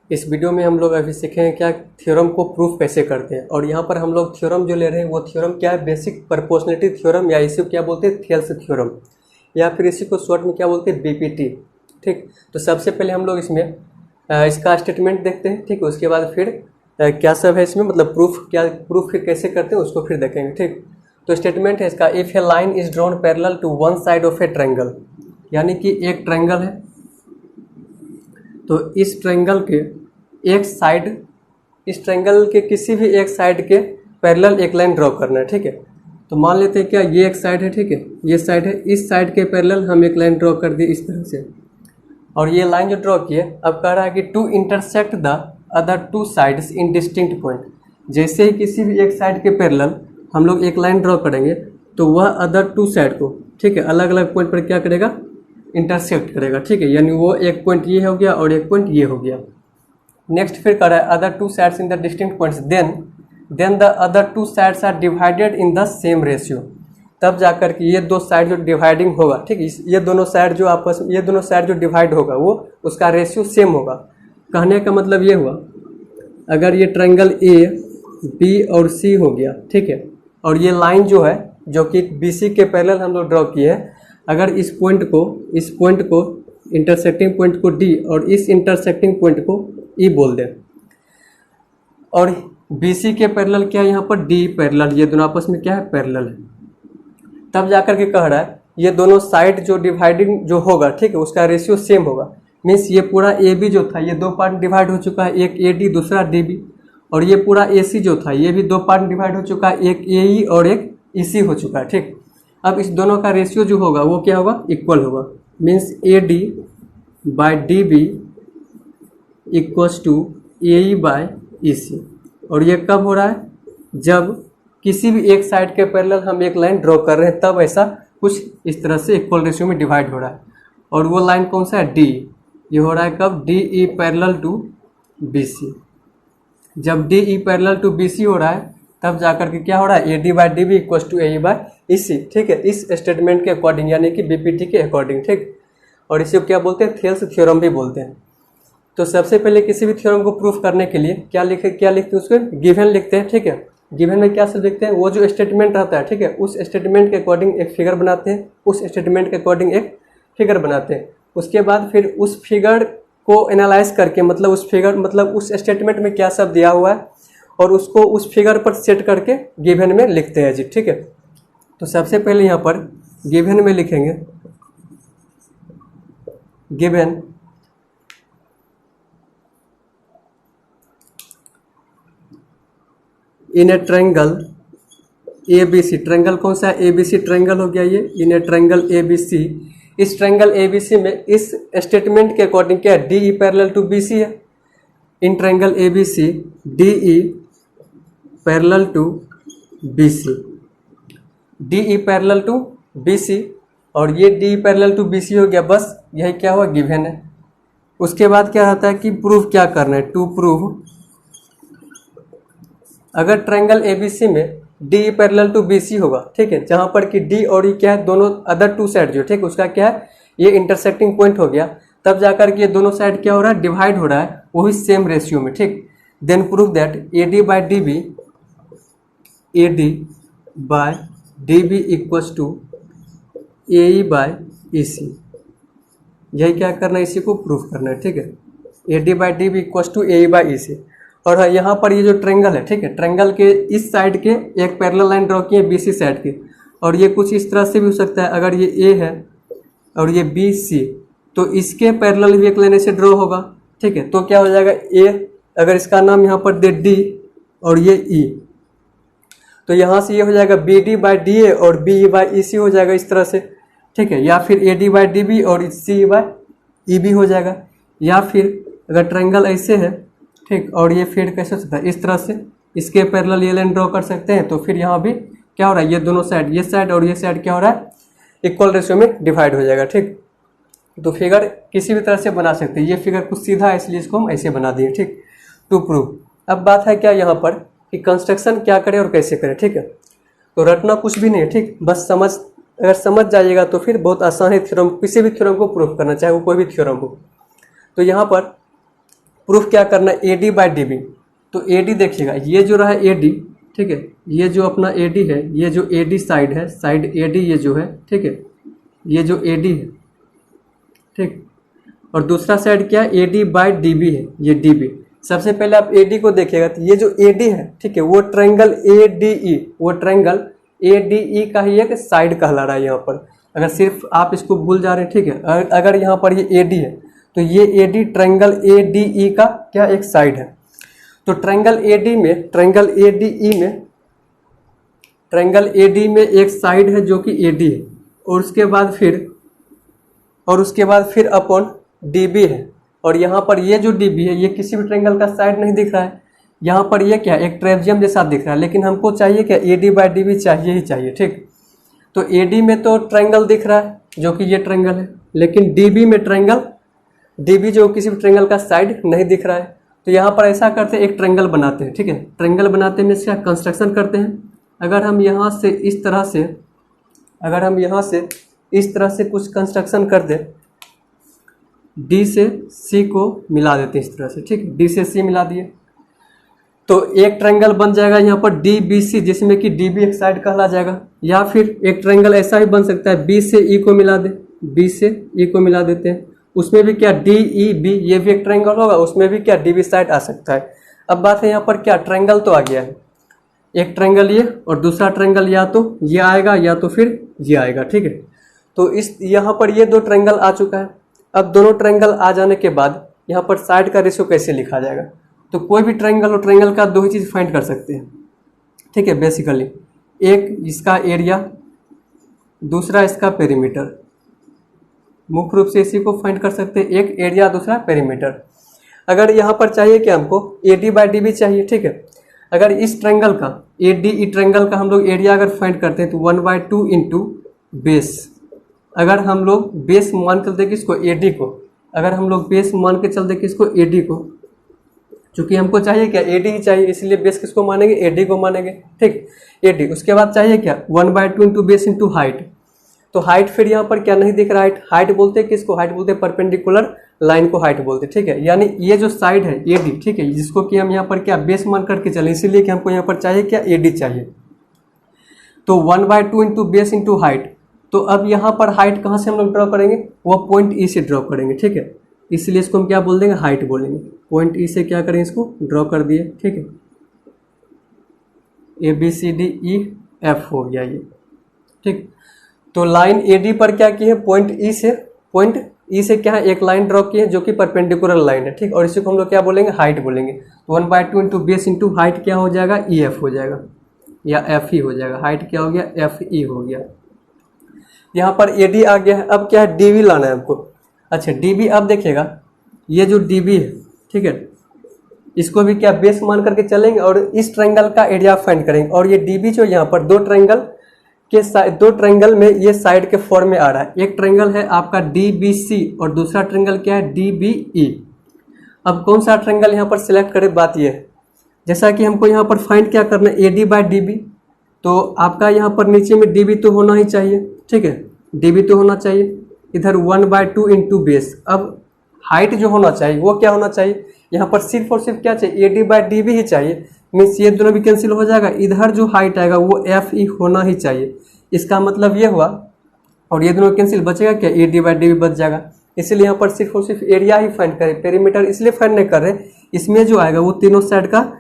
इस वीडियो में हम लोग अभी सीखेंगे क्या थ्योरम को प्रूफ कैसे करते हैं। और यहाँ पर हम लोग थ्योरम जो ले रहे हैं वो थ्योरम क्या है, बेसिक प्रोपोर्शनलिटी थ्योरम, या इसी को क्या बोलते हैं, थेल्स थ्योरम, या फिर इसी को शॉर्ट में क्या बोलते हैं, बीपीटी। ठीक, तो सबसे पहले हम लोग इसमें इसका स्टेटमेंट देखते हैं। ठीक, उसके बाद फिर क्या सब है इसमें, मतलब प्रूफ फिर कैसे करते हैं उसको फिर देखेंगे। ठीक, तो स्टेटमेंट है इसका, if a line is drawn parallel to one side of a triangle, यानी कि एक ट्रायंगल है तो इस ट्रायंगल के एक साइड, इस ट्रायंगल के किसी भी एक साइड के पैरेलल एक लाइन ड्रॉ करना है। ठीक है, तो मान लेते हैं क्या ये एक साइड है, ठीक है, ये साइड है, इस साइड के पैरेलल हम एक लाइन ड्रॉ कर दिए इस तरह से। और ये लाइन जो ड्रॉ किए, अब कह रहा है कि to intersect the other two sides in distinct point. जैसे ही किसी भी एक साइड के पैरेलल हम लोग एक लाइन ड्रॉ करेंगे तो वह अदर टू साइड को, ठीक है, अलग अलग पॉइंट पर क्या करेगा, इंटरसेक्ट करेगा। ठीक है, यानी वो एक पॉइंट ये हो गया और एक पॉइंट ये हो गया। नेक्स्ट फिर कर रहा है other two sides in the distinct points, then the other two sides are divided in the same ratio. तब जाकर के ये दो साइड जो डिवाइडिंग होगा, ठीक है, ये दोनों साइड जो आपस में, ये दोनों साइड जो डिवाइड होगा वो उसका रेशियो सेम होगा। कहने का मतलब ये हुआ, अगर ये ट्रायंगल ए बी और सी हो गया, ठीक है, और ये लाइन जो है जो कि बी सी के पैरेलल हम लोग ड्रॉ किए हैं, अगर इस पॉइंट को इंटरसेक्टिंग पॉइंट को डी और इस इंटरसेक्टिंग पॉइंट को ई बोल दें, और बी सी के पैरेलल क्या है यहाँ पर, डी पैरेलल, ये दोनों आपस में क्या है, पैरेलल है। तब जाकर के कह रहा है ये दोनों साइड जो डिवाइडिंग जो होगा, ठीक है, उसका रेशियो सेम होगा। मीन्स ये पूरा ए बी जो था ये दो पार्ट डिवाइड हो चुका है, एक ए डी दूसरा डी बी, और ये पूरा ए सी जो था ये भी दो पार्ट डिवाइड हो चुका है, एक ए ई और एक ई सी हो चुका है। ठीक, अब इस दोनों का रेशियो जो होगा वो क्या होगा, इक्वल होगा। Means A D by D B equals to A E by E C. और ये कब हो रहा है, जब किसी भी एक साइड के पैरेलल हम एक लाइन ड्रॉ कर रहे हैं, तब ऐसा कुछ इस तरह से इक्वल रेशियो में डिवाइड हो रहा है। और वो लाइन कौन सा है, डी, ये हो रहा है कब, D E parallel to B C. जब D E parallel to B C हो रहा है तब जाकर के क्या हो रहा है, A D by D B equal to A E by E C. ठीक है, इस स्टेटमेंट के अकॉर्डिंग, यानी कि बीपीटी के अकॉर्डिंग। ठीक, और इसे क्या बोलते हैं, थेल्स थ्योरम भी बोलते हैं। तो सबसे पहले किसी भी थ्योरम को प्रूफ करने के लिए क्या लिखते हैं उसको, गिवन लिखते हैं। ठीक है, गिवन में क्या सब लिखते हैं, वो जो स्टेटमेंट रहता है, ठीक है, उस स्टेटमेंट के अकॉर्डिंग एक फिगर बनाते हैं, उस स्टेटमेंट के अकॉर्डिंग एक फिगर बनाते हैं। उसके बाद फिर उस फिगर को एनालाइज करके, मतलब उस फिगर, मतलब उस स्टेटमेंट में क्या सब दिया हुआ है, और उसको उस फिगर पर सेट करके गिवन में लिखते हैं जी। ठीक है, तो सबसे पहले यहाँ पर गिवन में लिखेंगे, given in a triangle A B C, triangle कौन सा है, ए बी सी ट्रायंगल हो गया ये, इन ए ट्रायंगल ए बी सी। इस ट्रायंगल ए बी सी में इस स्टेटमेंट के अकॉर्डिंग क्या है, D E parallel to B C है। In triangle A B C D E parallel to B C, D E parallel to B C, और ये D E parallel to B C हो गया। बस यही क्या हुआ, गिवन है। उसके बाद क्या रहता है कि प्रूफ क्या करना है, टू प्रूव अगर ट्रायंगल एबीसी में डी पैरेलल टू बीसी होगा, ठीक है, जहां पर कि डी और ई क्या है, दोनों अदर टू साइड जो, ठीक, उसका क्या है, ये इंटरसेक्टिंग पॉइंट हो गया, तब जाकर के ये दोनों साइड क्या हो रहा है, डिवाइड हो रहा है, वो भी सेम रेशियो में। ठीक, then prove that A D by D B, A D by D B equals to A E by E C. यही क्या करना है, इसी को प्रूफ करना है। ठीक है, A D by D B equals to A E by E C. और यहाँ पर ये जो ट्रायंगल है, ठीक है, ट्रायंगल के इस साइड के एक पैरेलल लाइन ड्रॉ की है बीसी साइड की, और ये कुछ इस तरह से भी हो सकता है, अगर ये ए है और ये बी सी, तो इसके पैरेलल भी एक लाइन ऐसे ड्रॉ होगा। ठीक है, तो क्या हो जाएगा, ए अगर इसका नाम यहाँ पर दे डी और ये ई, तो यहाँ से ये हो जाएगा B D by D A और बी ई बाई ई सी हो जाएगा इस तरह से। ठीक है, या फिर A D by D B और सी बाई ई बी हो जाएगा। या फिर अगर ट्रायंगल ऐसे है, ठीक, और ये फिर कैसे हो सकता है, इस तरह से इसके पैरेलल ये लाइन ड्रॉ कर सकते हैं, तो फिर यहाँ भी क्या हो रहा है, ये दोनों साइड, ये साइड और ये साइड क्या हो रहा है, इक्वल रेशियो में डिवाइड हो जाएगा। ठीक, तो फिगर किसी भी तरह से बना सकते हैं, ये फिगर कुछ सीधा है इसलिए इसको हम ऐसे बना दिए। ठीक, टू प्रूव। अब बात है क्या यहाँ पर कि कंस्ट्रक्शन क्या करें और कैसे करें। ठीक है, तो रटना कुछ भी नहीं है, ठीक, बस अगर समझ जाइएगा तो फिर बहुत आसान है थ्योरम, किसी भी थ्योरम को प्रूफ करना, चाहे वो कोई भी थ्योरम हो। तो यहाँ पर प्रूफ क्या करना है, AD बाई DB। तो AD देखिएगा, ये जो रहा AD, ठीक है, ये जो अपना AD है, ये जो AD साइड है, साइड AD ये जो है, ठीक है, ये जो AD है, ठीक, और दूसरा साइड क्या है, AD बाई DB है, ये DB। सबसे पहले आप AD को देखिएगा, तो ये जो AD है, ठीक है, वो ट्रायंगल ADE, वो ट्रायंगल ADE का ही एक साइड कहला रहा है यहाँ पर। अगर सिर्फ आप इसको भूल जा रहे हैं, ठीक है, अगर यहाँ पर ये AD है तो ये AD ट्रायंगल ADE का क्या एक साइड है। तो ट्रायंगल AD में, ट्रायंगल ADE में, ट्रायंगल AD में एक साइड है जो कि AD है, और उसके बाद फिर अपॉन DB है, और यहाँ पर ये जो DB है ये किसी भी ट्रायंगल का साइड नहीं दिख रहा है। यहाँ पर ये क्या एक ट्रेपजियम जैसा दिख रहा है, लेकिन हमको चाहिए क्या, AD बाई DB चाहिए ही चाहिए, ठीक। तो AD में तो ट्रायंगल दिख रहा है जो कि ये ट्रायंगल है, लेकिन DB में ट्रायंगल, DB जो किसी भी ट्रायंगल का साइड नहीं दिख रहा है। तो यहाँ पर ऐसा करते हैं, एक ट्रायंगल बनाते हैं, ठीक है। ट्रायंगल बनाते में इसका कंस्ट्रक्शन करते हैं। अगर हम यहाँ से इस तरह से, अगर हम यहाँ से इस तरह से कुछ कंस्ट्रक्शन कर दें, D से C को मिला देते हैं इस तरह से, ठीक है, D से C मिला दिए तो एक ट्रायंगल बन जाएगा यहाँ पर DBC, जिसमें कि DB एक साइड कहला जाएगा। या फिर एक ट्रायंगल ऐसा भी बन सकता है, B से E को मिला दे, B से E को मिला देते हैं, उसमें भी क्या DEB, ये भी एक ट्रायंगल होगा, उसमें भी क्या DB साइड आ सकता है। अब बात है यहाँ पर क्या, ट्रायंगल तो आ गया है, एक ट्रायंगल ये और दूसरा ट्रायंगल या तो ये आएगा या तो फिर ये आएगा, ठीक है। तो इस यहाँ पर ये दो ट्रायंगल आ चुका है। अब दोनों ट्रायंगल आ जाने के बाद यहाँ पर साइड का रेशियो कैसे लिखा जाएगा, तो कोई भी ट्रायंगल हो, ट्रायंगल का दो ही चीज़ फाइंड कर सकते हैं, ठीक है। बेसिकली एक इसका एरिया, दूसरा इसका पेरीमीटर, मुख्य रूप से इसी को फाइंड कर सकते हैं, एक एरिया दूसरा पेरीमीटर। अगर यहाँ पर चाहिए कि हमको AD बाई DB चाहिए, ठीक है। अगर इस ट्रायंगल का ADE ट्रायंगल का हम लोग एरिया अगर फाइंड करते हैं तो 1/2 इंटू बेस, अगर हम लोग बेस मान कर दें किसको, AD को, अगर हम लोग बेस मान के चल दें किसको, AD को, चूंकि हमको चाहिए क्या, AD ही चाहिए, इसलिए बेस किसको मानेंगे, AD को मानेंगे, ठीक, AD। उसके बाद चाहिए क्या, 1/2 इंटू बेस इंटू हाइट। तो हाइट फिर यहाँ पर क्या नहीं दिख रहा है, हाइट बोलते हैं किसको, हाइट बोलते हैं परपेंडिकुलर लाइन को हाइट बोलते हैं, ठीक है। यानी ये जो साइड है AD, ठीक है, जिसको कि हम यहाँ पर क्या बेस मान करके चले, इसीलिए कि हमको यहाँ पर चाहिए क्या, AD चाहिए। तो 1/2 इंटू बेस इंटू हाइट। तो अब यहाँ पर हाइट कहाँ से हम लोग ड्रॉ करेंगे, वो पॉइंट E से ड्रॉ करेंगे, ठीक है, इसलिए इसको हम क्या बोल देंगे, हाइट बोलेंगे। पॉइंट E से क्या करेंगे, इसको ड्रॉ कर दिए, ठीक है, ABCDEF हो गया ये, ठीक। तो लाइन AD पर क्या की है, पॉइंट E से क्या है, एक लाइन ड्रॉ की है जो कि परपेंडिकुलर लाइन है, ठीक, और इसी को हम लोग क्या बोलेंगे, हाइट बोलेंगे। तो 1/2 इंटू बेस इंटू हाइट क्या हो जाएगा, EF हो जाएगा या FE हो जाएगा। हाइट क्या हो गया, FE हो गया। यहाँ पर AD आ गया है। अब क्या है, DB लाना है हमको। अच्छा DB, अब देखिएगा ये जो DB है, ठीक है, इसको भी क्या बेस मान करके चलेंगे और इस ट्रायंगल का एरिया फाइंड करेंगे। और ये DB जो यहाँ पर दो ट्रायंगल में ये साइड के फॉर्म में आ रहा है। एक ट्रायंगल है आपका DBC और दूसरा ट्रायंगल क्या है, DBE। अब कौन सा ट्रायंगल यहाँ पर सिलेक्ट करें, बात ये है, जैसा कि हमको यहाँ पर फाइंड क्या करना है, AD बाई DB। तो आपका यहाँ पर नीचे में DB तो होना ही चाहिए, ठीक है, DB तो होना चाहिए। इधर 1/2 इंटू बेस। अब हाइट जो होना चाहिए वो क्या होना चाहिए, यहाँ पर सिर्फ और सिर्फ क्या चाहिए, AD बाई DB ही चाहिए। मीन्स ये दोनों भी कैंसिल हो जाएगा, इधर जो हाइट आएगा वो FE होना ही चाहिए। इसका मतलब ये हुआ, और ये दोनों कैंसिल, बचेगा क्या, AD बाई DB बच जाएगा। इसलिए यहाँ पर सिर्फ और सिर्फ एरिया ही फाइंड करें, पेरीमीटर इसलिए फाइंड नहीं कर रहे, इसमें जो आएगा वो तीनों साइड का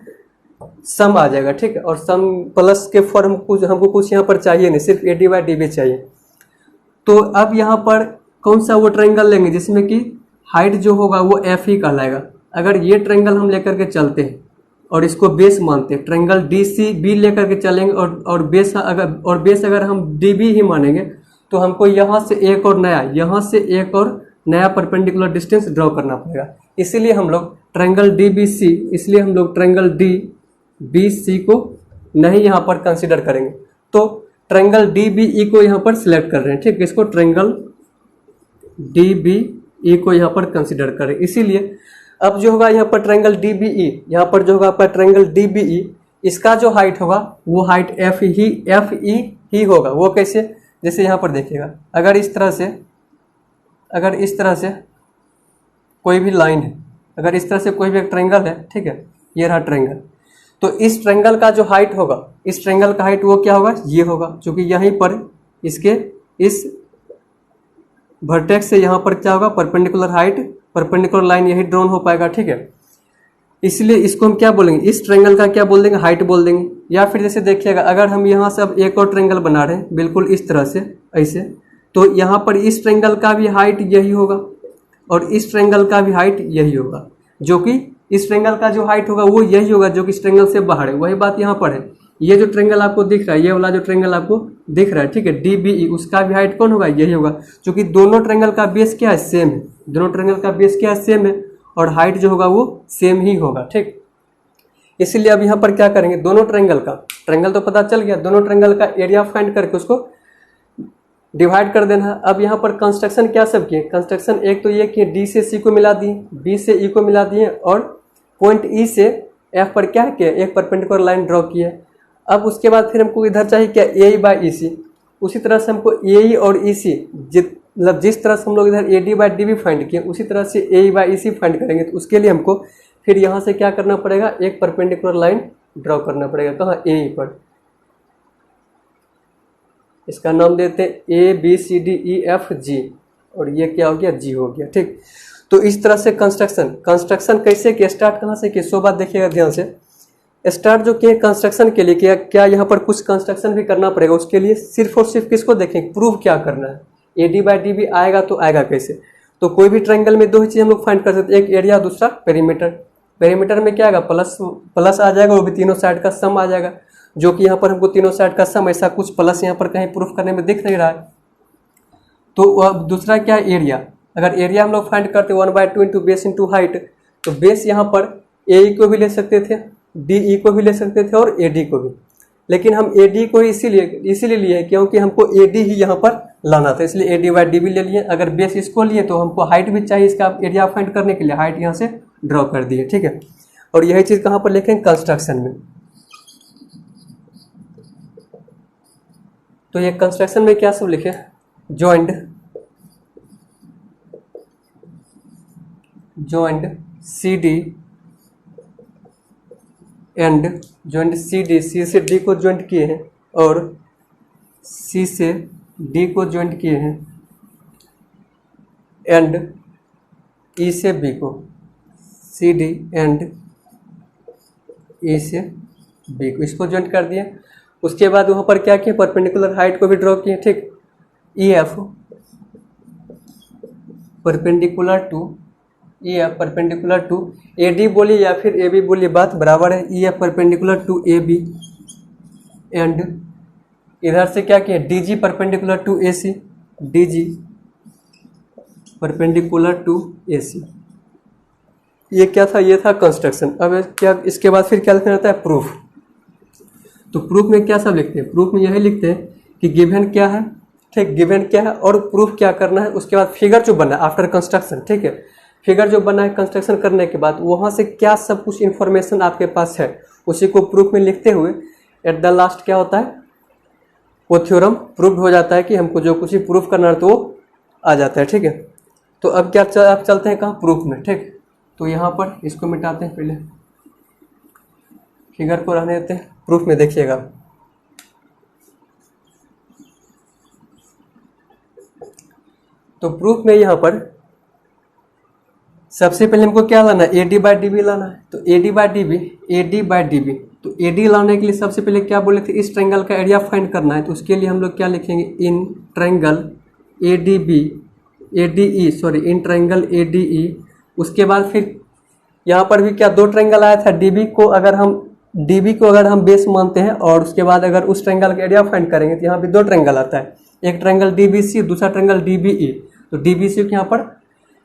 सम आ जाएगा, ठीक है। और सम प्लस के फॉर्म कुछ हमको कुछ यहाँ पर चाहिए नहीं, सिर्फ AD बाई DB चाहिए। तो अब यहाँ पर कौन सा वो ट्रायंगल लेंगे जिसमें कि हाइट जो होगा वो FE कहलाएगा। अगर ये ट्रायंगल हम लेकर के चलते हैं और इसको बेस मानते हैं, ट्रायंगल DCB लेकर के चलेंगे और बेस अगर हम DB ही मानेंगे तो हमको यहाँ से एक और नया परपेंडिकुलर डिस्टेंस ड्रॉ करना पड़ेगा। इसीलिए हम लोग ट्रायंगल DBC को नहीं यहाँ पर कंसिडर करेंगे। तो ट्रायंगल DBE को यहाँ पर सिलेक्ट कर रहे हैं, ठीक है, इसको ट्रायंगल DBE को यहाँ पर कंसिडर करें। इसीलिए अब जो होगा यहाँ पर ट्रायंगल DBE, यहाँ पर जो होगा आपका ट्रायंगल DBE, इसका जो हाइट होगा वो हाइट FE ही होगा। वो कैसे, जैसे यहाँ पर देखिएगा, अगर इस तरह से कोई भी लाइन है, अगर इस तरह से कोई भी एक ट्रायंगल है, ठीक है, ये रहा ट्रायंगल, तो इस ट्रायंगल का जो हाइट होगा, इस ट्रायंगल का हाइट वो क्या होगा, ये होगा, क्योंकि यहीं पर इसके इस वर्टेक्स से यहाँ पर क्या होगा, परपेंडिकुलर हाइट, परपेंडिकुलर लाइन यही ड्रॉन हो पाएगा, ठीक है। इसलिए इसको हम क्या बोलेंगे, इस ट्रायंगल का क्या बोल देंगे, हाइट बोल देंगे। या फिर जैसे देखिएगा, अगर हम यहाँ से अब एक और ट्रायंगल बना रहे हैं बिल्कुल इस तरह से ऐसे, तो यहाँ पर इस ट्रायंगल का भी हाइट यही होगा और इस ट्रायंगल का भी हाइट यही होगा, जो कि इस ट्रायंगल का जो हाइट होगा वो यही होगा जो कि इस ट्रायंगल से बाहर है। वही बात यहाँ पर है, ये जो ट्रायंगल आपको दिख रहा है, ये वाला जो ट्रायंगल आपको दिख रहा है, ठीक है, DBE, उसका भी हाइट कौन होगा, यही होगा, क्योंकि दोनों ट्रायंगल का बेस क्या है, सेम है, दोनों ट्रायंगल का बेस क्या है, सेम है, और हाइट जो होगा वो सेम ही होगा, ठीक। इसीलिए अब यहाँ पर क्या करेंगे, दोनों ट्रायंगल का, ट्रायंगल तो पता चल गया, दोनों ट्रायंगल का एरिया फाइंड करके उसको डिवाइड कर देना है। अब यहाँ पर कंस्ट्रक्शन क्या सब किए, कंस्ट्रक्शन एक तो ये कि D से C को मिला दिए, B से E को मिला दिए, और पॉइंट E से F पर क्या किया, एक परपेंडिकुलर लाइन ड्रॉ किया। अब उसके बाद फिर हमको इधर चाहिए क्या, AE बाई EC, उसी तरह से हमको AE और EC मतलब जिस तरह से हम लोग इधर AD बाई DB फाइंड किए, उसी तरह से AE बाई EC फाइंड करेंगे। तो उसके लिए हमको फिर यहाँ से क्या करना पड़ेगा, एक परपेंडिकुलर लाइन ड्रॉ करना पड़ेगा, कहाँ, AE पर। इसका नाम देते हैं ABCDEFG, और ये क्या हो गया, G हो गया, ठीक। तो इस तरह से कंस्ट्रक्शन कैसे किया, स्टार्ट कहाँ से किया, सो बात देखिएगा ध्यान से। स्टार्ट जो किए कंस्ट्रक्शन के लिए किया, क्या यहाँ पर कुछ कंस्ट्रक्शन भी करना पड़ेगा, उसके लिए सिर्फ और सिर्फ किसको देखें, प्रूव क्या करना है, AD बाई DB आएगा तो आएगा कैसे। तो कोई भी ट्रायंगल में दो ही चीज़ हम लोग फाइंड कर सकते हैं, एक एरिया, दूसरा पेरीमीटर। पेरीमीटर में क्या आएगा, प्लस आ जाएगा, वो भी तीनों साइड का सम आ जाएगा, जो कि यहाँ पर हमको तीनों साइड का सम, ऐसा कुछ प्लस यहाँ पर कहीं प्रूफ करने में दिख नहीं रहा है। तो अब दूसरा क्या है, एरिया। अगर एरिया हम लोग फाइंड करते 1/2 इंटू बेस इंटू हाइट, तो बेस यहाँ पर AE को भी ले सकते थे, DE को भी ले सकते थे, और AD को भी, लेकिन हम AD को इसीलिए लिए क्योंकि हमको AD ही यहाँ पर लाना था, इसलिए AD बाई DB ले लिए। अगर बेस इसको लिए तो हमको हाइट भी चाहिए इसका एरिया फाइंड करने के लिए, हाइट यहाँ से ड्रॉ कर दिए, ठीक है। और यही चीज़ कहाँ पर लिखेंगे, कंस्ट्रक्शन में। तो ये कंस्ट्रक्शन में क्या सब लिखे, joint CD and joint CD, C से D को जॉइंट किए हैं, और C से D को जॉइंट किए हैं, एंड E से B को, CD एंड E से B को, इसको जॉइंट कर दिए। उसके बाद वहाँ पर क्या किए, परपेंडिकुलर हाइट को भी ड्रॉ किए, ठीक। EF परपेंडिकुलर टू AD बोलिए या फिर AB बोलिए, बात बराबर है। EF perpendicular to AB, and इधर से क्या किए, DG perpendicular to AC, DG perpendicular to AC। ये क्या था, ये था कंस्ट्रक्शन। अब क्या, इसके बाद फिर क्या लिखना रहता है, प्रूफ। तो प्रूफ में क्या सब लिखते हैं, प्रूफ में यही लिखते हैं कि गिवन क्या है, ठीक, गिवन क्या है और प्रूफ क्या करना है। उसके बाद फिगर जो बना आफ्टर कंस्ट्रक्शन, ठीक है, फिगर जो बना है कंस्ट्रक्शन करने के बाद, वहाँ से क्या सब कुछ इन्फॉर्मेशन आपके पास है, उसी को प्रूफ में लिखते हुए एट द लास्ट क्या होता है, वो थ्योरम प्रूव हो जाता है कि हमको जो कुछ भी प्रूफ करना है तो वो आ जाता है, ठीक है। तो अब क्या आप चलते हैं कहाँ, प्रूफ में, ठीक। तो यहाँ पर इसको मिटाते हैं, पहले फिगर को रहने देते हैं, प्रूफ में देखिएगा। तो प्रूफ में यहाँ पर सबसे पहले हमको क्या लाना है, AD बाई DB लाना है। तो AD बाई DB, तो AD लाने के लिए सबसे पहले क्या बोले थे, इस ट्रायंगल का एरिया फाइंड करना है। तो उसके लिए हम लोग क्या लिखेंगे, इन ट्रायंगल ADE। उसके बाद फिर यहाँ पर भी क्या, दो ट्रायंगल आया था, DB को अगर हम बेस मानते हैं, और उसके बाद अगर उस ट्रायंगल का एरिया फाइंड करेंगे तो यहाँ भी दो ट्रायंगल आता है, एक ट्रायंगल DBC, दूसरा ट्रायंगल DBE। तो DBC को यहाँ पर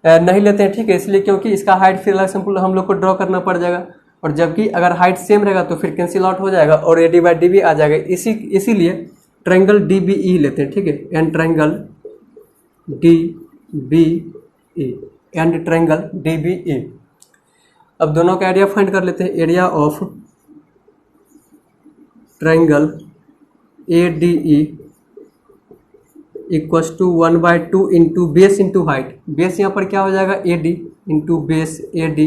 नहीं लेते हैं, ठीक है, इसलिए क्योंकि इसका हाइट फिर सिंपल हम लोग को ड्रॉ करना पड़ जाएगा, और जबकि अगर हाइट सेम रहेगा तो फिर कैंसिल आउट हो जाएगा और AD बाई DB आ जाएगा। इसीलिए ट्रायंगल DBE लेते हैं, ठीक है, and triangle DBE and triangle DBE। अब दोनों का एरिया फाइंड कर लेते हैं, area of triangle ADE equals to 1/2 into base into height. Base यहाँ पर क्या हो जाएगा AD into base AD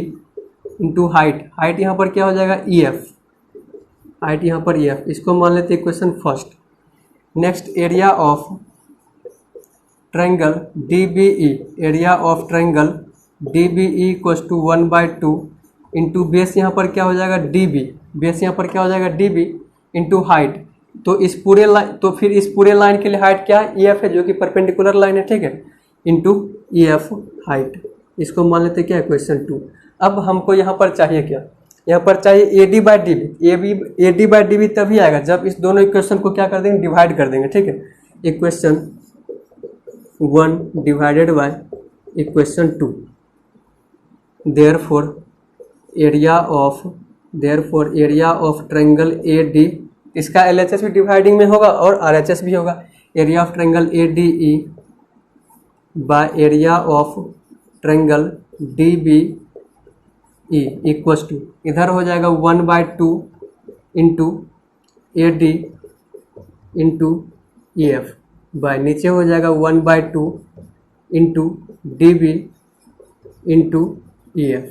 into height. Height यहाँ पर क्या हो जाएगा EF। हाइट यहाँ पर EF। इसको मान लेते हैं equation first. Next area of triangle DBE। Area of triangle DBE equals to 1/2 into base यहाँ पर क्या हो जाएगा DB। बेस यहाँ पर क्या हो जाएगा DB इंटू हाइट। तो इस पूरे लाइन, तो फिर इस पूरे लाइन के लिए हाइट क्या है EF है, जो कि परपेंडिकुलर लाइन है, ठीक है, इंटू EF हाइट। इसको मान लेते हैं क्या क्वेश्चन 2। अब हमको यहाँ पर चाहिए क्या, यहाँ पर चाहिए AD/DB। AD/DB तभी आएगा जब इस दोनों इक्वेशन को क्या कर देंगे, डिवाइड कर देंगे, ठीक है। Equation 1 divided by equation 2। Therefore area of triangle AD, इसका LHS भी डिवाइडिंग में होगा और RHS भी होगा। Area of triangle ADE by area of triangle DBE equals to, इधर हो जाएगा 1/2 into AD into EF by, नीचे हो जाएगा 1/2 इंटू DB इंटू EF।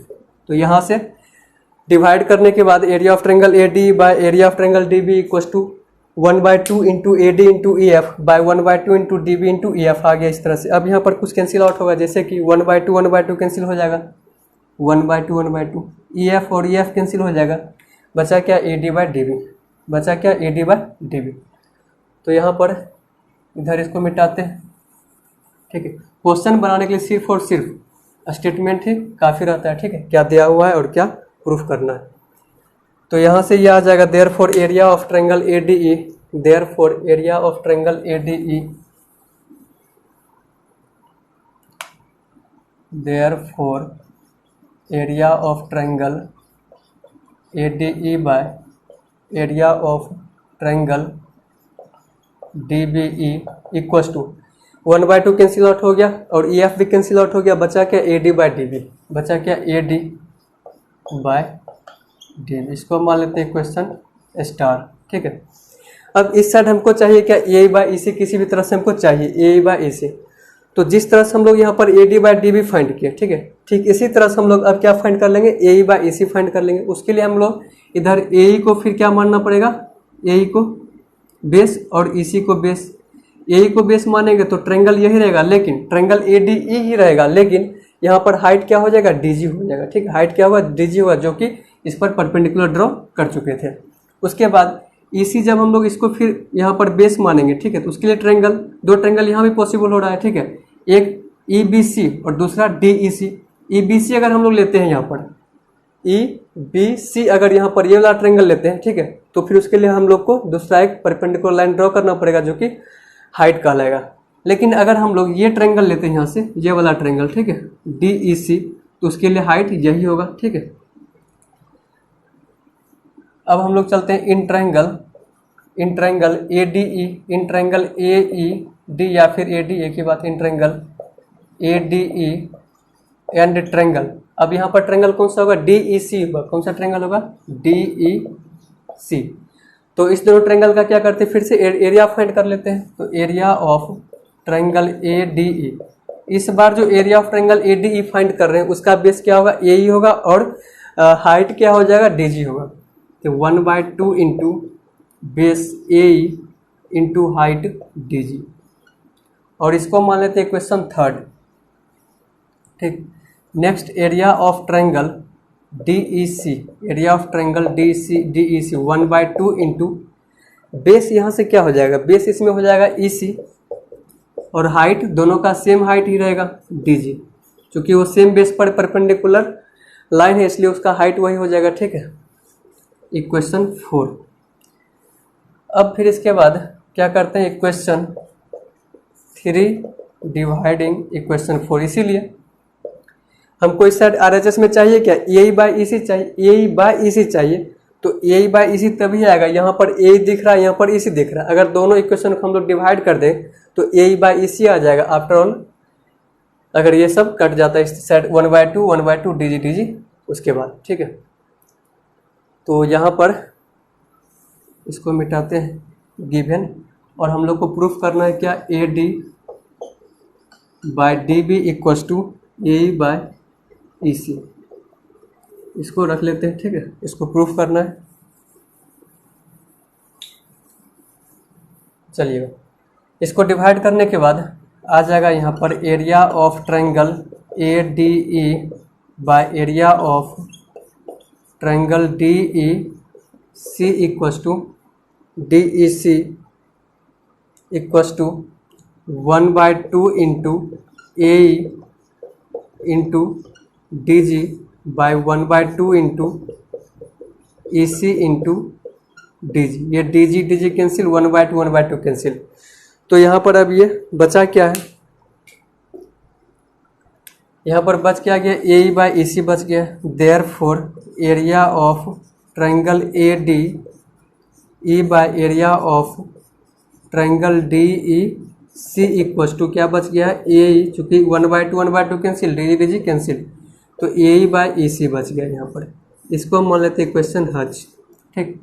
तो यहाँ से डिवाइड करने के बाद area of triangle AD by area of triangle DB equals to 1/2 into AD into EF by 1/2 into DB into EF आ गया इस तरह से। अब यहाँ पर कुछ कैंसिल आउट होगा, जैसे कि 1/2 कैंसिल हो जाएगा, 1/2 EF और EF कैंसिल हो जाएगा, बचा क्या AD/DB, बचा क्या AD/DB। तो यहाँ पर इधर इसको मिटाते हैं, ठीक है। क्वेश्चन बनाने के लिए सिर्फ और सिर्फ स्टेटमेंट ही काफ़ी रहता है, ठीक है, क्या दिया हुआ है और क्या प्रूफ करना है। तो यहाँ से ये आ जाएगा therefore area of triangle ADE, therefore area of triangle ADE, therefore area of triangle ADE by area of triangle DBE equals to 1/2 cancel out हो गया और EF भी कैंसिल आउट हो गया, बचा क्या AD/DB, बचा क्या AD/DB। इसको मान लेते हैं क्वेश्चन स्टार, ठीक है। अब इस साइड हमको चाहिए क्या AE/EC, किसी भी तरह से हमको चाहिए AE/EC। तो जिस तरह से हम लोग यहाँ पर AD/DB फाइंड किए, ठीक है, ठीक इसी तरह से हम लोग अब क्या फाइंड कर लेंगे, AE/EC फाइंड कर लेंगे। उसके लिए हम लोग इधर AE को फिर क्या मानना पड़ेगा, AE को बेस और EC को बेस। AE को बेस मानेंगे तो ट्रायंगल यही रहेगा, लेकिन ट्रायंगल ADE ही रहेगा, लेकिन यहाँ पर हाइट क्या हो जाएगा DG हो जाएगा, ठीक है। हाइट क्या होगा DG होगा, जो कि इस पर परपेंडिकुलर ड्रॉ कर चुके थे। उसके बाद EC जब हम लोग इसको फिर यहाँ पर बेस मानेंगे, ठीक है, तो उसके लिए ट्रायंगल, दो ट्रायंगल यहाँ भी पॉसिबल हो रहा है, ठीक है, एक EBC और दूसरा DEC। EBC अगर हम लोग लेते हैं यहाँ पर, EBC अगर यहाँ पर ये वाला ट्रायंगल लेते हैं, ठीक है, तो फिर उसके लिए हम लोग को दूसरा एक परपेंडिकुलर लाइन ड्रॉ करना पड़ेगा, जो कि हाइट कहलाएगा। लेकिन अगर हम लोग ये ट्रायंगल लेते हैं यहाँ से, ये वाला ट्रायंगल, ठीक है, DEC, तो उसके लिए हाइट यही होगा, ठीक है। अब हम लोग चलते हैं in triangle ADE, in triangle AED या फिर AD एक ही बात, in triangle ADE and triangle. अब यहाँ पर ट्रायंगल कौन सा होगा, DEC होगा। कौन सा ट्रायंगल होगा, DEC। तो इस दोनों ट्रायंगल का क्या करते हैं, फिर से एरिया फाइंड कर लेते हैं। तो एरिया ऑफ ट्रायंगल ADE, इस बार जो area of triangle ADE find कर रहे हैं उसका बेस क्या होगा, AE होगा, और हाइट क्या हो जाएगा, DG होगा। तो 1/2 into base AE into height DG। और इसको मान लेते हैं क्वेश्चन थर्ड, ठीक। Next area of triangle DEC, area of triangle DEC 1/2 into base, यहाँ से क्या हो जाएगा, बेस इसमें हो जाएगा EC और हाइट दोनों का सेम हाइट ही रहेगा DG, क्योंकि वो सेम बेस पर परपेंडिकुलर लाइन है, इसलिए उसका हाइट वही हो जाएगा, ठीक है। इक्वेशन 4। अब फिर इसके बाद क्या करते हैं, इक्वेशन 3 डिवाइडिंग इक्वेशन 4। इसीलिए हमको इस साइड RHS में चाहिए क्या, AE/EC चाहिए, AE/EC चाहिए। तो AE/EC तभी आएगा, यहाँ पर AE दिख रहा है, यहाँ पर EC दिख रहा है। अगर दोनों इक्वेशन को हम लोग डिवाइड कर दें तो AE/EC आ जाएगा। आफ्टर ऑल अगर ये सब कट जाता है इस साइड 1/2 DG उसके बाद, ठीक है। तो यहाँ पर इसको मिटाते हैं गिवन, और हम लोग को प्रूफ करना है क्या, AD by D B equals to A by E C. इसको रख लेते हैं, ठीक है, इसको प्रूफ करना है। चलिए, इसको डिवाइड करने के बाद आ जाएगा यहाँ पर area of triangle A D E by area of triangle D E C equals to D E C equals to 1/2 into A into D G by 1/2 into E C into D G. ये D जी cancel, 1/2 cancel. तो यहाँ पर अब ये बचा क्या है, यहाँ पर बच क्या गया, ए बाय ई सी बच गया। Therefore area of triangle A D E by area of triangle D E C equals to क्या बच गया, ए, चूँकि 1/2 कैंसिल, डी जी कैंसिल, तो ए बाय ई सी बच गया यहाँ पर। इसको हम मान लेते हैं इक्वेशन हज, ठीक।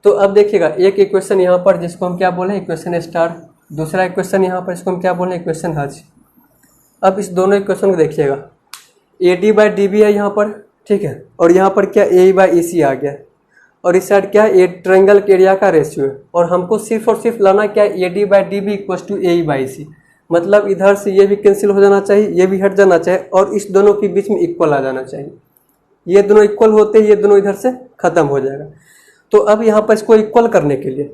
तो अब देखिएगा, एक इक्वेशन यहाँ पर जिसको हम क्या बोले, इक्वेशन स्टार। दूसरा इक्वेशन यहाँ पर इसको हम क्या बोले, इक्वेशन हज। अब इस दोनों इक्वेशन को देखिएगा, A D by D B है यहाँ पर, ठीक है, और यहाँ पर क्या ए बाई ई सी आ गया, और इस साइड क्या है, ए ट्रायंगल के एरिया का रेशियो है, और हमको सिर्फ और सिर्फ लाना क्या है, A D by D B equals to A by C. मतलब इधर से ये भी कैंसिल हो जाना चाहिए, ये भी हट जाना चाहिए, और इस दोनों के बीच में इक्वल आ जाना चाहिए। ये दोनों इक्वल होते ही ये दोनों इधर से खत्म हो जाएगा। तो अब यहाँ पर इसको इक्वल करने के लिए,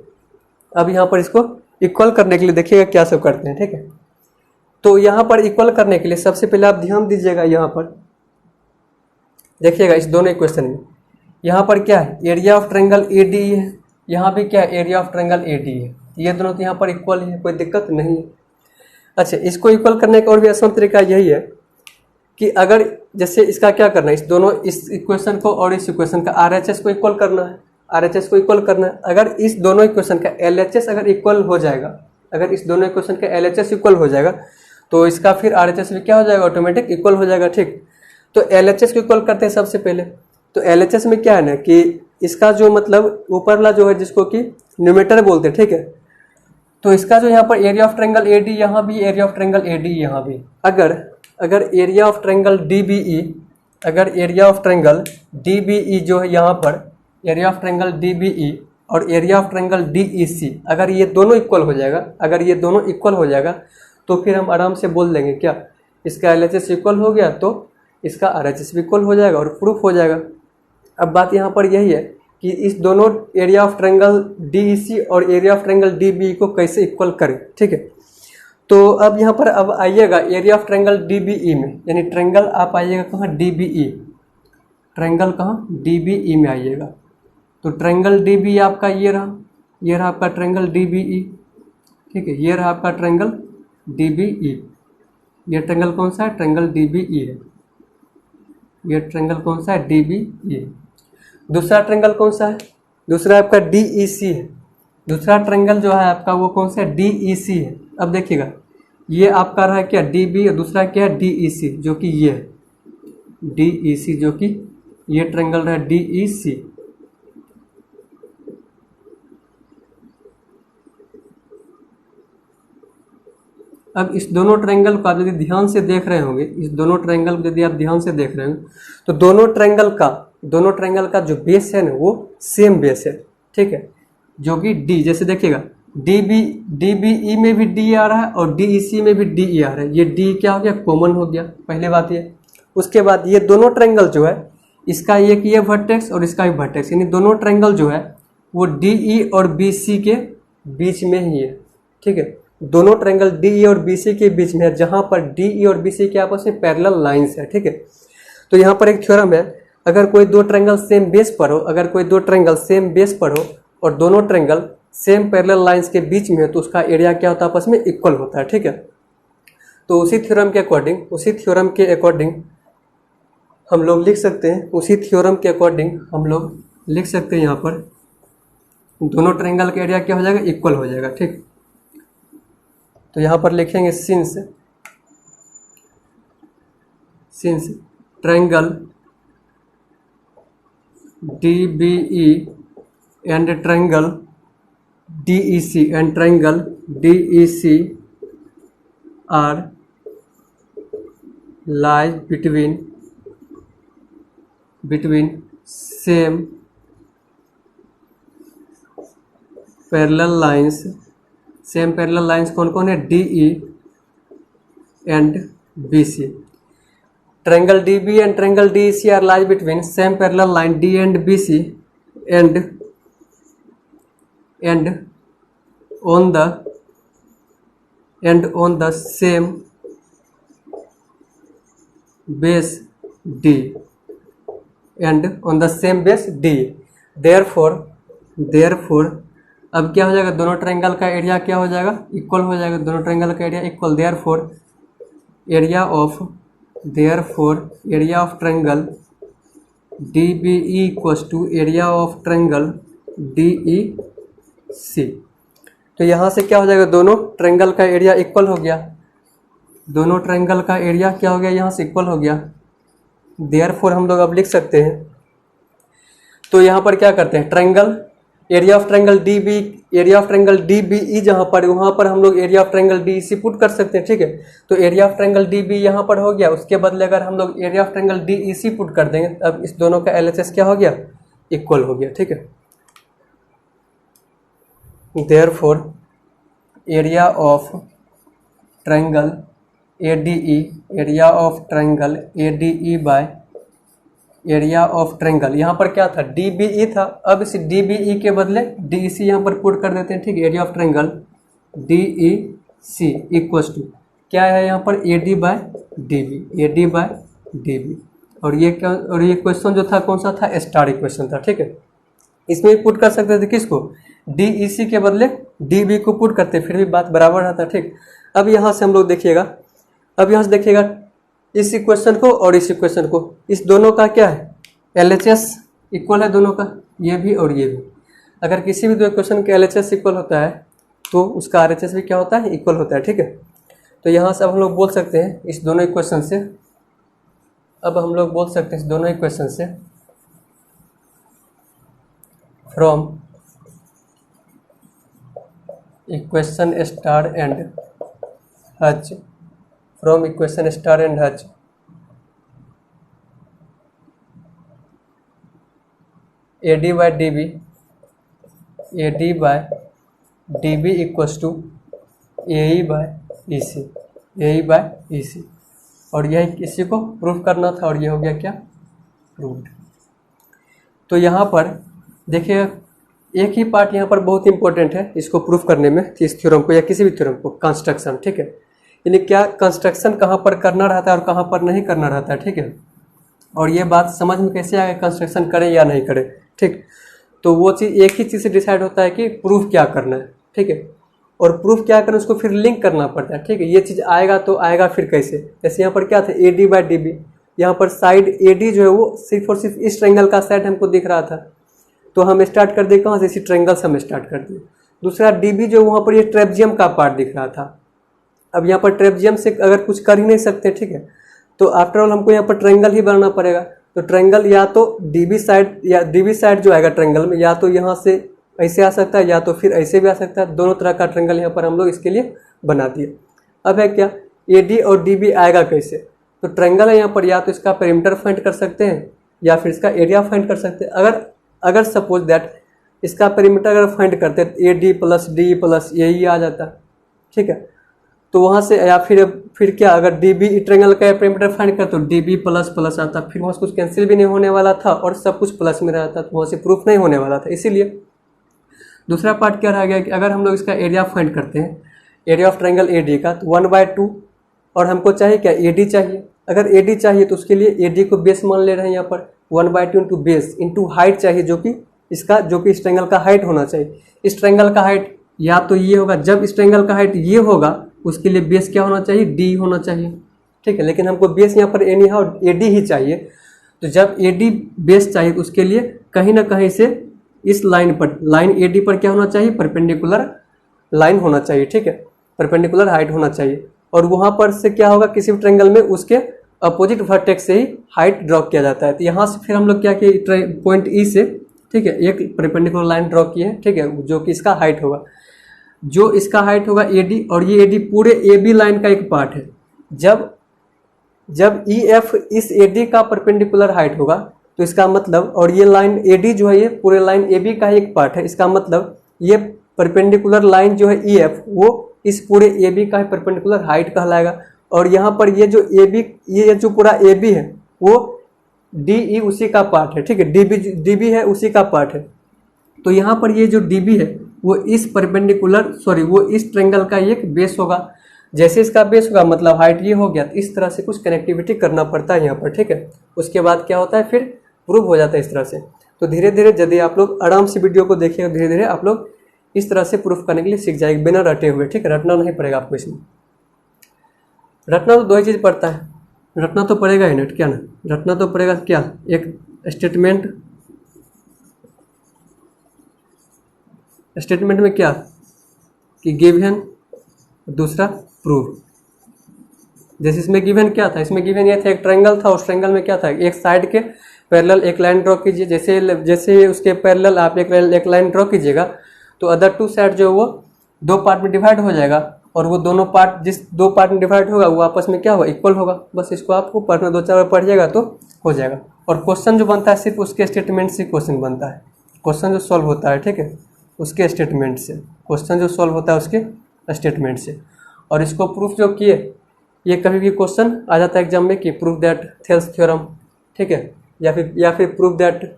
देखिएगा क्या सब करते हैं, ठीक है। तो यहाँ पर इक्वल करने के लिए सबसे पहले आप ध्यान दीजिएगा, यहाँ पर देखिएगा इस दोनों इक्वेशन में, यहाँ पर क्या है, area of triangle A D है, यहाँ भी क्या है, area of triangle A D है। ये दोनों तो यहाँ पर इक्वल है, कोई दिक्कत नहीं है। अच्छा, इसको इक्वल करने का और भी आसान तरीका यही है कि अगर जैसे इसका क्या करना है, इस इक्वेशन को और इस इक्वेशन का RHS को इक्वल करना है, RHS को इक्वल करना है। अगर इस दोनों इक्वेशन का LHS अगर इक्वल हो जाएगा, अगर इस दोनों इक्वेशन का LHS इक्वल हो जाएगा, तो इसका फिर RHS भी क्या हो जाएगा, ऑटोमेटिक इक्वल हो जाएगा, ठीक। तो LHS को इक्वल करते हैं सबसे पहले। तो LHS में क्या है ना कि इसका जो मतलब ऊपरला जो है जिसको कि न्यूमेटर बोलते हैं, ठीक है, तो इसका जो यहाँ पर area of triangle A D, यहाँ भी area of triangle A D, यहाँ भी अगर area of triangle D B E, अगर area of triangle D B E जो है यहाँ पर area of triangle D B E और area of triangle D E C, अगर ये दोनों इक्वल हो जाएगा, तो फिर हम आराम से बोल देंगे क्या, इसका LHS इक्वल हो गया तो इसका RHS भी इक्वल हो जाएगा और प्रूफ हो जाएगा। अब बात यहाँ पर यही है कि इस दोनों एरिया ऑफ ट्रायंगल DEC और एरिया ऑफ ट्रायंगल DBE को कैसे इक्वल करें, ठीक है। तो अब यहाँ पर अब आइएगा एरिया ऑफ ट्रायंगल DBE में, यानी ट्रायंगल आप आइएगा कहाँ, DBE, ट्रायंगल कहाँ, DBE में आइएगा। तो ट्रायंगल DBE आपका ये रहा आपका ट्रायंगल DBE, ठीक है, ये रहा आपका ट्रायंगल DBE। ये ट्रायंगल कौन सा है, ट्रायंगल DBE है। ये ट्रायंगल कौन सा है, DBE। दूसरा ट्रायंगल कौन सा है, दूसरा आपका DEC है। दूसरा ट्रायंगल जो है आपका वो कौन सा है, DEC है। अब देखिएगा ये आपका रहा क्या, DB, और दूसरा क्या है, DEC, जो कि ये है DEC, जो कि ये ट्रायंगल रहा DEC। अब इस दोनों ट्रायंगल को आप यदि ध्यान से देख रहे होंगे, इस दोनों ट्रायंगल को यदि आप ध्यान से देख रहे होंगे, तो दोनों ट्रायंगल का जो बेस है ना वो सेम बेस है, ठीक है, जो कि D, जैसे देखिएगा DBE में भी D आ रहा है और DEC में भी DE आ रहा है। ये D क्या हो गया, कॉमन हो गया, पहले बात ये। उसके बाद ये दोनों ट्रायंगल जो है, इसका एक ये वर्टेक्स और इसका भी वर्टेक्स, यानी दोनों ट्रायंगल जो है वो DE और BC के बीच में ही है, ठीक है। दोनों ट्रायंगल DE और BC के बीच में है, जहां पर DE और BC के आपस में पैरेलल लाइंस है, ठीक है। तो यहाँ पर एक थ्योरम है, अगर कोई दो ट्रायंगल सेम बेस पर हो और दोनों ट्रायंगल सेम पैरेलल लाइंस के बीच में है, तो उसका एरिया क्या होता है, आपस में इक्वल होता है, ठीक है। तो उसी थ्योरम के अकॉर्डिंग हम लोग लिख सकते हैं, यहाँ पर दोनों ट्रायंगल का एरिया क्या हो जाएगा, इक्वल हो जाएगा, ठीक। तो यहाँ पर लिखेंगे since triangle DBE and triangle DEC are lies between same parallel lines कौन कौन है? D E and B C. Triangle D B and triangle D C are lies between same parallel line D and B C and on the same base D therefore अब क्या हो जाएगा? दोनों triangle का area क्या हो जाएगा? Equal हो जाएगा। दोनों ट्रायंगल का area equal, therefore area of triangle DBE equals to area of triangle DEC। तो यहाँ से क्या हो जाएगा? दोनों ट्रायंगल का एरिया इक्वल हो गया। दोनों ट्रायंगल का एरिया क्या हो गया? यहाँ से इक्वल हो गया। देयरफॉर हम लोग अब लिख सकते हैं। तो यहाँ पर क्या करते हैं? Triangle area of triangle DBE जहाँ पर, वहाँ पर हम लोग area of triangle DEC put कर सकते हैं। ठीक है, तो एरिया ऑफ ट्रायंगल DB यहाँ पर हो गया। उसके बदले अगर हम लोग area of triangle DEC put कर देंगे, अब इस दोनों का LHS क्या हो गया? इक्वल हो गया। ठीक है, therefore area of triangle ADE by area of triangle, यहाँ पर क्या था? DBE था। अब इस DBE के बदले DEC यहाँ पर पुट कर देते हैं। ठीक है, area of triangle DEC equals to क्या है यहाँ पर? AD by DB। और ये क्वेश्चन जो था कौन सा था? स्टार इक्वेशन था। ठीक है, इसमें पुट कर सकते थे किसको? DEC के बदले DB को पुट करते, फिर भी बात बराबर रहता। ठीक, अब यहाँ से हम लोग देखिएगा, इस इक्वेशन को और इस इक्वेशन को, इस दोनों का क्या है? LHS इक्वल है दोनों का, ये भी और ये भी। अगर किसी भी दो इक्वेशन के LHS इक्वल होता है तो उसका RHS भी क्या होता है? इक्वल होता है। ठीक है, तो यहाँ से अब हम लोग बोल सकते हैं इस दोनों इक्वेशन से, from equation star and H AD by DB equals to AE by EC। और यह इसी को प्रूफ करना था, और ये हो गया क्या? प्रूव्ड। तो यहाँ पर देखिए, एक ही पार्ट यहाँ पर बहुत इंपॉर्टेंट है इसको प्रूफ करने में, इस थ्योरम को या किसी भी थ्योरम को, कंस्ट्रक्शन। ठीक है, यानी क्या कंस्ट्रक्शन कहाँ पर करना रहता है और कहाँ पर नहीं करना रहता है। ठीक है, और ये बात समझ में कैसे आएगा कंस्ट्रक्शन करें या नहीं करें। ठीक, तो वो चीज़ एक ही चीज़ से डिसाइड होता है कि प्रूफ क्या करना है। ठीक है, और प्रूफ क्या करना है उसको फिर लिंक करना पड़ता है। ठीक है, ये चीज़ आएगा तो आएगा फिर कैसे? जैसे यहाँ पर क्या था? AD by DB, यहाँ पर साइड AD जो है वो सिर्फ और सिर्फ इस ट्रायंगल का साइड हमको दिख रहा था, तो हम स्टार्ट कर दिए कहाँ से? इसी ट्रायंगल से हम स्टार्ट कर दिए। दूसरा DB जो वहाँ पर ये ट्रेपजियम का पार्ट दिख रहा था। अब यहाँ पर ट्रेपजियम से अगर कुछ कर ही नहीं सकते, ठीक है, तो आफ्टर ऑल हमको यहाँ पर ट्रायंगल ही बनाना पड़ेगा। तो ट्रायंगल या तो DB साइड जो आएगा ट्रायंगल में, या तो यहाँ से ऐसे आ सकता है या तो फिर ऐसे भी आ सकता है। दोनों तरह का ट्रायंगल यहाँ पर हम लोग इसके लिए बना दिए। अब है क्या? AD और DB आएगा कैसे? तो ट्रायंगल है यहाँ पर, या तो इसका पेरिमीटर फाइंड कर सकते हैं या फिर इसका एरिया फाइंड कर सकते हैं। अगर सपोज दैट इसका पेरिमीटर अगर फाइंड करते हैं AD plus D plus AE आ जाता, ठीक है, तो वहाँ से या फिर क्या, अगर DB ट्रायंगल का पेरिमीटर फाइंड करते तो DB प्लस प्लस आता, फिर वहाँ से कुछ कैंसिल भी नहीं होने वाला था और सब कुछ प्लस में रहता, तो वहाँ से प्रूफ नहीं होने वाला था। इसीलिए दूसरा पार्ट क्या रह गया कि अगर हम लोग इसका एरिया फाइंड करते हैं, एरिया ऑफ ट्रायंगल AD का, तो 1/2, और हमको चाहिए क्या? AD चाहिए। अगर AD चाहिए तो उसके लिए AD को बेस मान ले रहे हैं यहाँ पर, 1/2 इंटू बेस इंटू हाइट चाहिए, जो कि इस ट्रायंगल का हाइट होना चाहिए। इस ट्रायंगल का हाइट या तो ये होगा, जब इस ट्रायंगल का हाइट ये होगा उसके लिए बेस क्या होना चाहिए? D होना चाहिए, ठीक है। लेकिन हमको बेस यहाँ पर एनी हाउ AD ही चाहिए, तो जब AD बेस चाहिए तो उसके लिए कहीं ना कहीं से इस लाइन AD पर क्या होना चाहिए? परपेंडिकुलर लाइन होना चाहिए, ठीक है, परपेंडिकुलर हाइट होना चाहिए। और वहाँ पर से क्या होगा, किसी भी ट्रायंगल में उसके अपोजिट वर्टेक्स से ही हाइट ड्रॉ किया जाता है। तो यहाँ से फिर हम लोग क्या किए, पॉइंट E से, ठीक है, एक परपेंडिकुलर लाइन ड्रॉ किए हैं, ठीक है, जो कि इसका हाइट होगा, AD, और ये AD पूरे AB लाइन का एक पार्ट है। जब जब ई एफ इस ए डी का परपेंडिकुलर हाइट होगा तो इसका मतलब, और ये लाइन ए डी जो है ये पूरे लाइन ए बी का ही एक पार्ट है, इसका मतलब ये परपेंडिकुलर लाइन जो है ई एफ वो इस पूरे ए बी का ही परपेंडिकुलर हाइट कहलाएगा। और यहाँ पर ये जो ए बी, ये जो पूरा ए बी है वो डी ई उसी का पार्ट है, ठीक है, डी बी है उसी का पार्ट है। तो यहाँ पर ये जो डी बी है वो इस परपेंडिकुलर वो इस ट्रायंगल का एक बेस होगा। जैसे इसका बेस होगा मतलब हाइट ये हो गया, तो इस तरह से कुछ कनेक्टिविटी करना पड़ता है यहाँ पर, ठीक है। उसके बाद क्या होता है, फिर प्रूव हो जाता है इस तरह से। तो धीरे धीरे यदि आप लोग आराम से वीडियो को देखिएगा, धीरे धीरे आप लोग इस तरह से प्रूफ करने के लिए सीख जाएंगे बिना रटे हुए, ठीक है। रटना नहीं पड़ेगा आपको इसमें। रटना तो दो ही चीज़ पड़ता है, रटना तो पड़ेगा ही नेट, क्या ना, रटना तो पड़ेगा क्या, एक स्टेटमेंट में क्या कि गिवन, दूसरा प्रूफ। जैसे इसमें गिवन क्या था, इसमें गिवन ये था एक ट्रायंगल था, उस ट्रायंगल में क्या था, एक साइड के पैरेलल एक लाइन ड्रॉ कीजिए। जैसे उसके पैरेलल आप एक लाइन ड्रॉ कीजिएगा तो अदर टू साइड जो है वो दो पार्ट में डिवाइड हो जाएगा, और वो दोनों पार्ट जिस दो पार्ट में डिवाइड होगा वो आपस में क्या होगा, इक्वल होगा। बस इसको आपको पढ़ना, दो चार बार पढ़िएगा तो हो जाएगा। और क्वेश्चन जो बनता है सिर्फ उसके स्टेटमेंट से क्वेश्चन बनता है, क्वेश्चन जो सॉल्व होता है, ठीक है, उसके स्टेटमेंट से, क्वेश्चन जो सॉल्व होता है उसके स्टेटमेंट से। और इसको प्रूफ जो किए, ये कभी भी क्वेश्चन आ जाता है एग्जाम में कि प्रूफ दैट थेल्स थ्योरम, ठीक है, या फिर proof that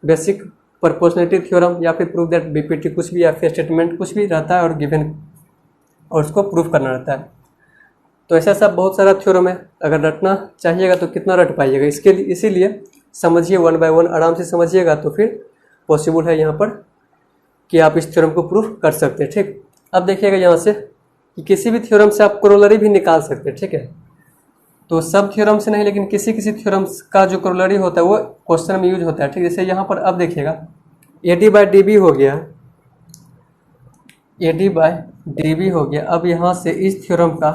basic proportionality theorem, या फिर प्रूफ दैट बीपीटी, कुछ भी, या फिर स्टेटमेंट कुछ भी रहता है और गिवन, और उसको प्रूफ करना रहता है। तो ऐसा सब बहुत सारा थ्योरम है, अगर रटना चाहिएगा तो कितना रट पाइएगा, इसके लिए इसीलिए समझिए, वन बाय वन आराम से समझिएगा तो फिर पॉसिबल है यहाँ पर कि आप इस थ्योरम को प्रूफ कर सकते हैं, ठीक। अब देखिएगा यहाँ से कि किसी भी थ्योरम से आप कोरोलरी भी निकाल सकते हैं, ठीक है। तो सब थ्योरम से नहीं, लेकिन किसी थ्योरम का जो कोरोलरी होता है वो क्वेश्चन में यूज होता है, ठीक। जैसे यहाँ पर अब देखिएगा A D by D B हो गया, A D by D B हो गया। अब यहाँ से इस थ्योरम का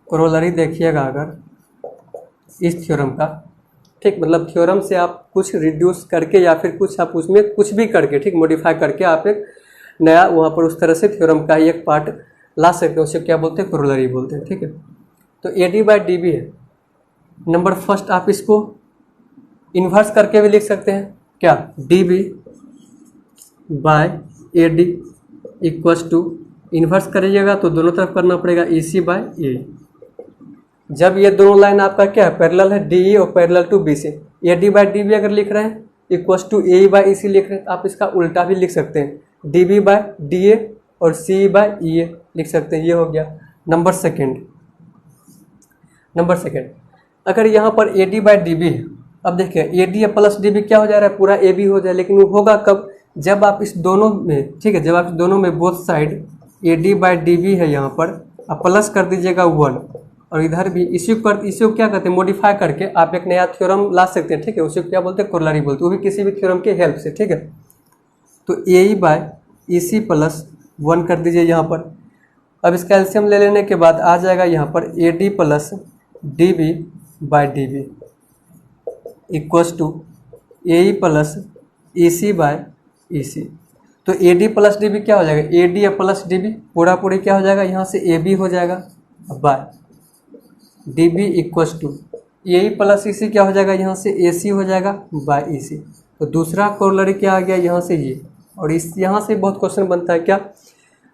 कोरोलरी देखिएगा, अगर इस थ्योरम का, ठीक, मतलब थ्योरम से आप कुछ रिड्यूस करके या फिर कुछ आप उसमें कुछ भी करके, ठीक, मॉडिफाई करके आप एक नया वहाँ पर उस तरह से थ्योरम का ही एक पार्ट ला सकते हैं, उसे क्या बोलते हैं, कोरोलरी बोलते हैं, ठीक है। तो A D by D B है नंबर फर्स्ट, आप इसको इन्वर्स करके भी लिख सकते हैं, क्या, D B by A D equals to, inverse करिएगा तो दोनों तरफ करना पड़ेगा ए सी बाय ए। जब ये दोनों लाइन आपका क्या है, पैरेलल है, डी ई और पैरेलल टू बी से, A D by D B अगर लिख रहे हैं equals to A by E C लिख रहे हैं, आप इसका उल्टा भी लिख सकते हैं, D B by D A और सी बाय ई ए लिख सकते हैं। ये हो गया नंबर सेकेंड। अगर यहाँ पर A D by D B है, अब देखिए A D plus D B क्या हो जा रहा है, पूरा ए बी हो जाए, लेकिन वो होगा कब, जब आप इस दोनों में, ठीक है, जब आप दोनों में both side A D by D B है यहाँ पर आप प्लस कर दीजिएगा 1, और इधर भी इसी को क्या करते हैं, मॉडिफाई करके आप एक नया थ्योरम ला सकते हैं, ठीक है, उसे क्या बोलते हैं, कोरोलरी बोलते हैं, वो भी किसी भी थ्योरम के हेल्प से, ठीक है। तो ए ई बाय ई सी प्लस 1 कर दीजिए यहाँ पर। अब इसका एलसीएम ले लेने के बाद आ जाएगा यहाँ पर A D plus D B by D B equals to A E plus E C by E C. तो A D plus D B क्या हो जाएगा, A D plus D B पूरा पूरी क्या हो जाएगा, यहाँ से ए बी हो जाएगा by D B equals to A E plus E C क्या हो जाएगा, यहाँ से ए सी हो जाएगा बाय ई सी। तो दूसरा कोरोलरी क्या आ गया, यहाँ से ये, और इस यहाँ से बहुत क्वेश्चन बनता है क्या,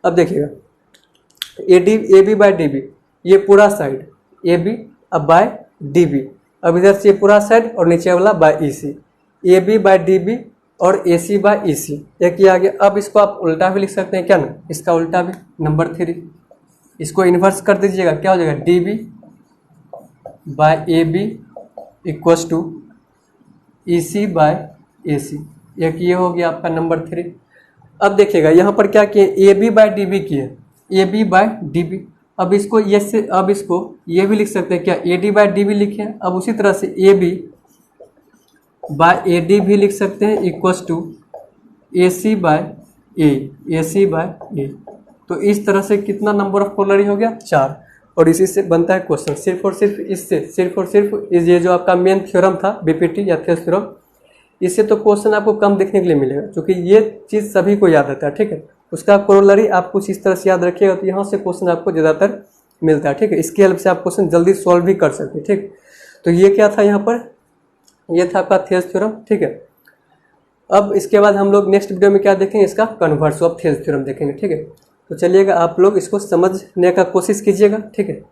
अब देखिएगा A B by D B, ये पूरा साइड ए बी अब बाय डी बी, अब इधर से पूरा साइड और नीचे वाला by E C, A B by D B और ए सी बाय ई सी, एक ये आ गया। अब इसको आप उल्टा भी लिख सकते हैं, क्या ना, इसका उल्टा भी नंबर 3, इसको इन्वर्स कर दीजिएगा, क्या हो जाएगा, D B by A B equals to E C by A C, एक ये हो गया आपका नंबर 3। अब देखिएगा यहाँ पर क्या किए, A B by D B किए, A B by D B, अब इसको ये से, अब इसको ये भी लिख सकते हैं, क्या, A D by D B लिखे। अब उसी तरह से A B by A D भी लिख सकते हैं equals to A C by A C by A. तो इस तरह से कितना नंबर ऑफ कोरोलरी हो गया, 4, और इसी से बनता है क्वेश्चन, सिर्फ और सिर्फ ये जो आपका मेन थ्योरम था बीपीटी या थेल्स थ्योरम, इससे तो क्वेश्चन आपको कम देखने के लिए मिलेगा, क्योंकि ये चीज़ सभी को याद रहता है, ठीक है। उसका कोरोलरी आप कुछ इस तरह से याद रखिएगा तो यहाँ से क्वेश्चन आपको ज़्यादातर मिलता है, ठीक है। इसकी हेल्प से आप क्वेश्चन जल्दी सॉल्व भी कर सकते हैं, ठीक। तो ये क्या था यहाँ पर, ये था आपका थेल्स थ्योरम। ठीक है, अब इसके बाद हम लोग नेक्स्ट वीडियो में क्या देखेंगे, इसका कन्वर्स ऑफ थेल्स थ्योरम देखेंगे। ठीक है, तो चलिएगा आप लोग इसको समझने का कोशिश कीजिएगा। ठीक है।